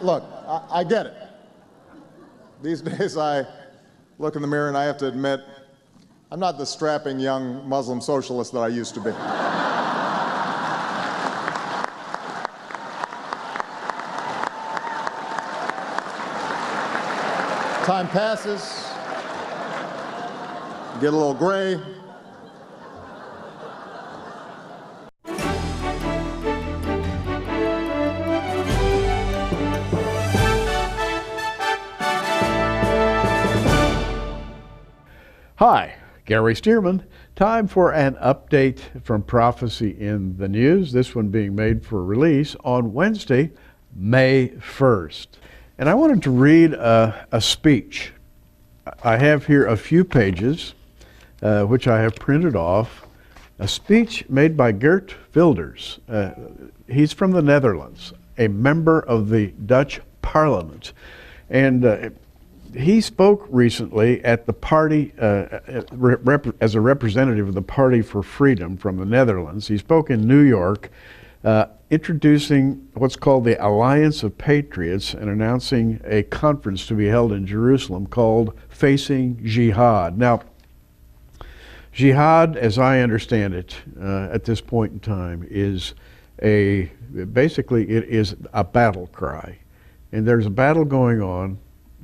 look, I get it. These days I look in the mirror and I have to admit, I'm not the strapping young Muslim socialist that I used to be. Time passes, get a little gray. Hi, Gary Stearman. Time for an update from Prophecy in the News, this one being made for release on Wednesday, May 1st. And I wanted to read a speech. I have here a few pages, which I have printed off. A speech made by Geert Wilders. He's from the Netherlands, a member of the Dutch Parliament. And he spoke recently at the party, as a representative of the Party for Freedom from the Netherlands. He spoke in New York, introducing what's called the Alliance of Patriots and announcing a conference to be held in Jerusalem called Facing Jihad. Now, jihad, as I understand it, at this point in time, is basically it is a battle cry. And there's a battle going on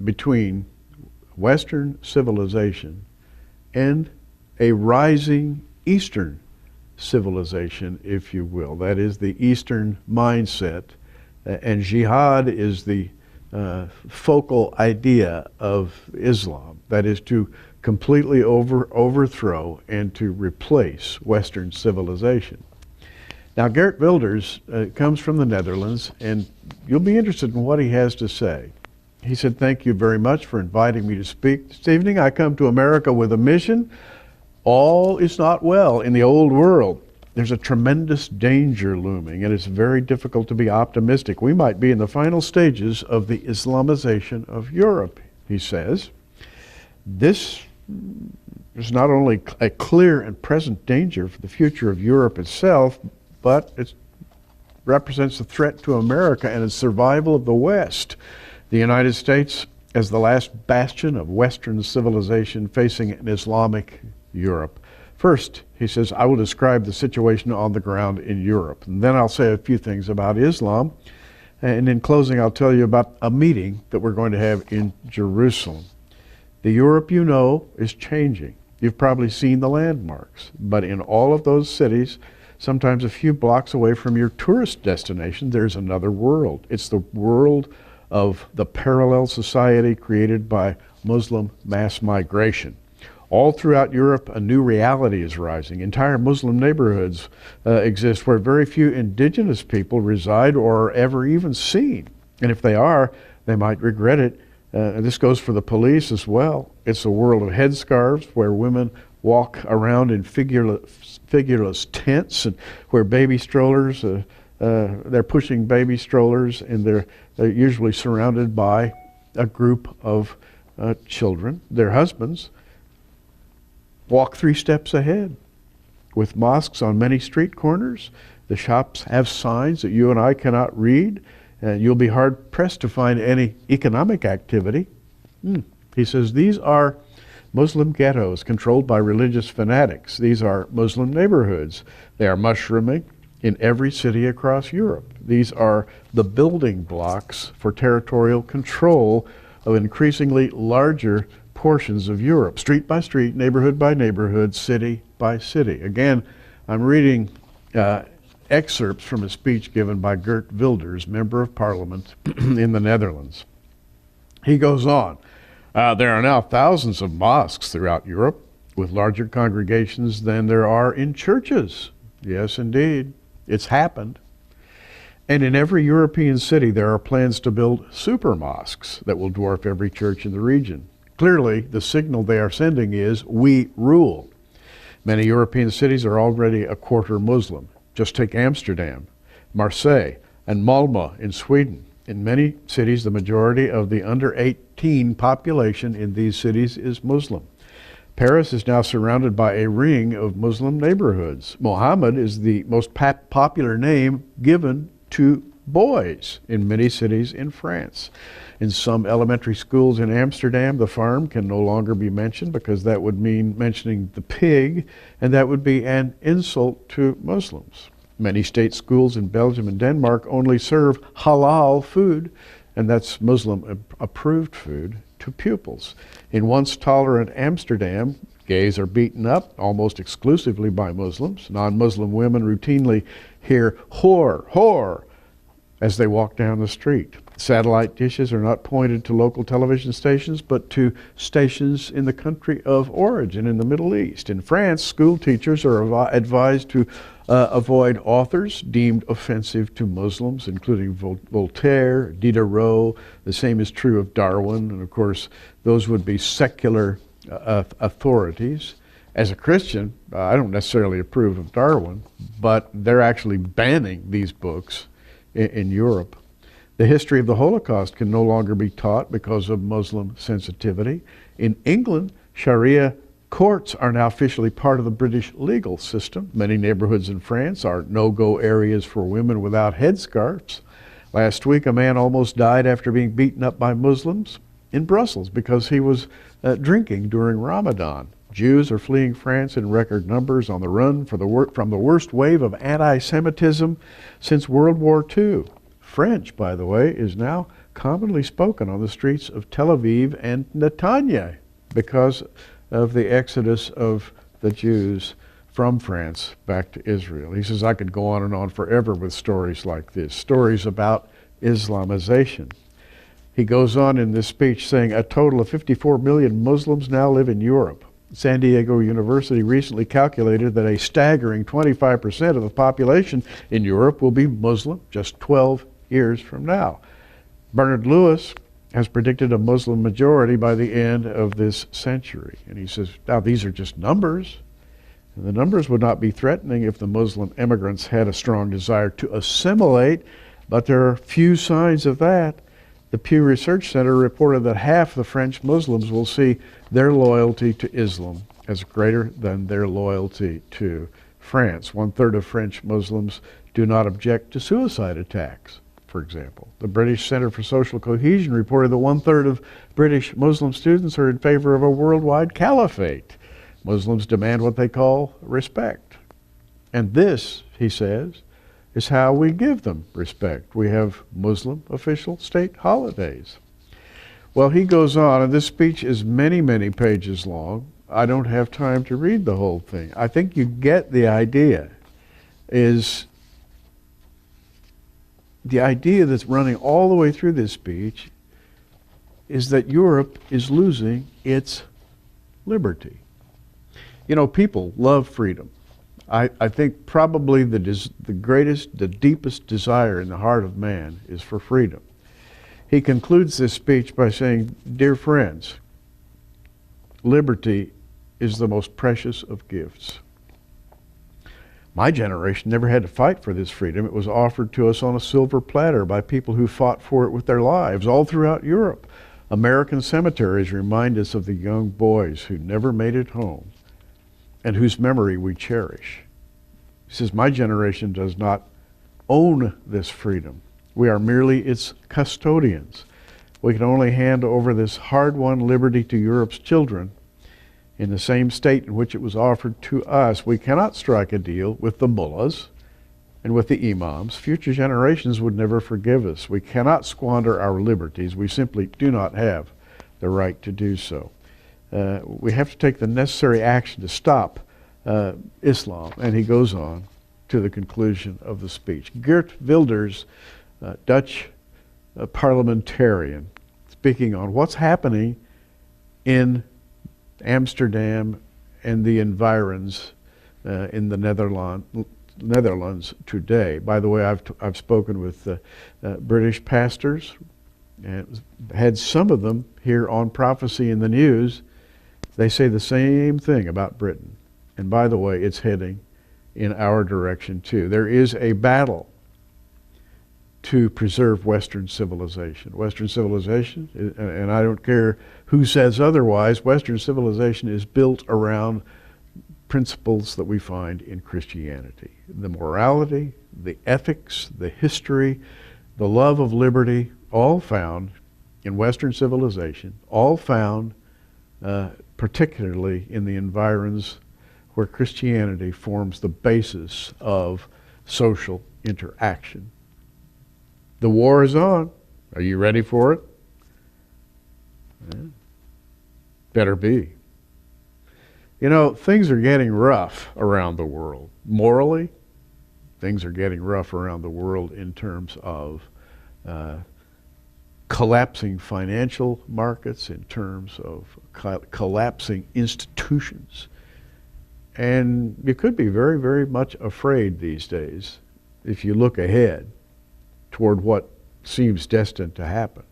between Western civilization and a rising Eastern civilization, if you will. That is the Eastern mindset. And jihad is the focal idea of Islam. That is to completely overthrow and to replace Western civilization. Now, Geert Wilders comes from the Netherlands, and you'll be interested in what he has to say. He said, "Thank you very much for inviting me to speak this evening. I come to America with a mission. All is not well in the old world. There's a tremendous danger looming, and it's very difficult to be optimistic. We might be in the final stages of the Islamization of Europe," he says. This is not only a clear and present danger for the future of Europe itself, but it represents a threat to America and its survival of the West. The United States as the last bastion of Western civilization facing an Islamic Europe. First, he says, I will describe the situation on the ground in Europe, and then I'll say a few things about Islam. And in closing, I'll tell you about a meeting that we're going to have in Jerusalem. The Europe you know is changing. You've probably seen the landmarks, but in all of those cities, sometimes a few blocks away from your tourist destination, there's another world. It's the world of the parallel society created by Muslim mass migration. All throughout Europe, a new reality is rising. Entire Muslim neighborhoods exist where very few indigenous people reside or are ever even seen. And if they are, they might regret it. This goes for the police as well. It's a world of headscarves where women walk around in figureless tents, and where baby strollers, they're pushing baby strollers, and they're usually surrounded by a group of children. Their husbands walk 3 steps ahead. With mosques on many street corners, the shops have signs that you and I cannot read, and you'll be hard-pressed to find any economic activity. He says, these are Muslim ghettos controlled by religious fanatics. These are Muslim neighborhoods. They are mushrooming in every city across Europe. These are the building blocks for territorial control of increasingly larger portions of Europe, street by street, neighborhood by neighborhood, city by city. Again, I'm reading excerpts from a speech given by Geert Wilders, Member of Parliament in the Netherlands. He goes on, there are now thousands of mosques throughout Europe with larger congregations than there are in churches. Yes, indeed. It's happened. And in every European city, there are plans to build super mosques that will dwarf every church in the region. Clearly, the signal they are sending is, we rule. Many European cities are already a quarter Muslim. Just take Amsterdam, Marseille, and Malmö in Sweden. In many cities, the majority of the under 18 population in these cities is Muslim. Paris is now surrounded by a ring of Muslim neighborhoods. Mohammed is the most popular name given to boys in many cities in France. In some elementary schools in Amsterdam, the farm can no longer be mentioned because that would mean mentioning the pig, and that would be an insult to Muslims. Many state schools in Belgium and Denmark only serve halal food, and that's Muslim-approved food, to pupils. In once tolerant Amsterdam, gays are beaten up almost exclusively by Muslims. Non-Muslim women routinely hear "whore, whore" as they walk down the street. Satellite dishes are not pointed to local television stations, but to stations in the country of origin in the Middle East. In France, school teachers are advised to avoid authors deemed offensive to Muslims, including Voltaire, Diderot. The same is true of Darwin, and of course, those would be secular authorities. As a Christian, I don't necessarily approve of Darwin, but they're actually banning these books in Europe. The history of the Holocaust can no longer be taught because of Muslim sensitivity. In England, Sharia courts are now officially part of the British legal system. Many neighborhoods in France are no-go areas for women without headscarves. Last week, a man almost died after being beaten up by Muslims in Brussels because he was drinking during Ramadan. Jews are fleeing France in record numbers on the run from the worst wave of anti-Semitism since World War II. French, by the way, is now commonly spoken on the streets of Tel Aviv and Netanya because of the exodus of the Jews from France back to Israel. He says, I could go on and on forever with stories like this, stories about Islamization. He goes on in this speech saying, a total of 54 million Muslims now live in Europe. San Diego University recently calculated that a staggering 25% of the population in Europe will be Muslim just 12 years from now. Bernard Lewis has predicted a Muslim majority by the end of this century. And he says, now these are just numbers. And the numbers would not be threatening if the Muslim immigrants had a strong desire to assimilate, but there are few signs of that. The Pew Research Center reported that half the French Muslims will see their loyalty to Islam as greater than their loyalty to France. 1/3 of French Muslims do not object to suicide attacks, for example. The British Center for Social Cohesion reported that 1/3 of British Muslim students are in favor of a worldwide caliphate. Muslims demand what they call respect. And this, he says, is how we give them respect. We have Muslim official state holidays. Well, he goes on, and this speech is many, many pages long. I don't have time to read the whole thing. I think you get the idea. The idea that's running all the way through this speech is that Europe is losing its liberty. You know, people love freedom. I think probably the greatest, the deepest desire in the heart of man is for freedom. He concludes this speech by saying, dear friends, liberty is the most precious of gifts. My generation never had to fight for this freedom. It was offered to us on a silver platter by people who fought for it with their lives all throughout Europe. American cemeteries remind us of the young boys who never made it home and whose memory we cherish. He says, my generation does not own this freedom. We are merely its custodians. We can only hand over this hard-won liberty to Europe's children in the same state in which it was offered to us. We cannot strike a deal with the mullahs and with the imams. Future generations would never forgive us. We cannot squander our liberties. We simply do not have the right to do so. We have to take the necessary action to stop Islam. And he goes on to the conclusion of the speech. Geert Wilders, Dutch parliamentarian, speaking on what's happening in Amsterdam and the environs in the Netherlands today. By the way, I've spoken with British pastors and had some of them here on Prophecy in the News. They say the same thing about Britain. And by the way, it's heading in our direction too. There is a battle to preserve Western civilization. Western civilization, and I don't care who says otherwise, Western civilization is built around principles that we find in Christianity. The morality, the ethics, the history, the love of liberty, all found in Western civilization, all found particularly in the environs where Christianity forms the basis of social interaction. The war is on. Are you ready for it? Yeah. Better be. You know, things are getting rough around the world. Morally, things are getting rough around the world in terms of collapsing financial markets, in terms of collapsing institutions. And you could be very, very much afraid these days if you look ahead toward what seems destined to happen.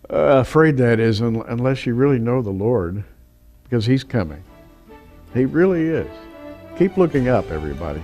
Afraid, that is, unless you really know the Lord, because He's coming. He really is. Keep looking up, everybody.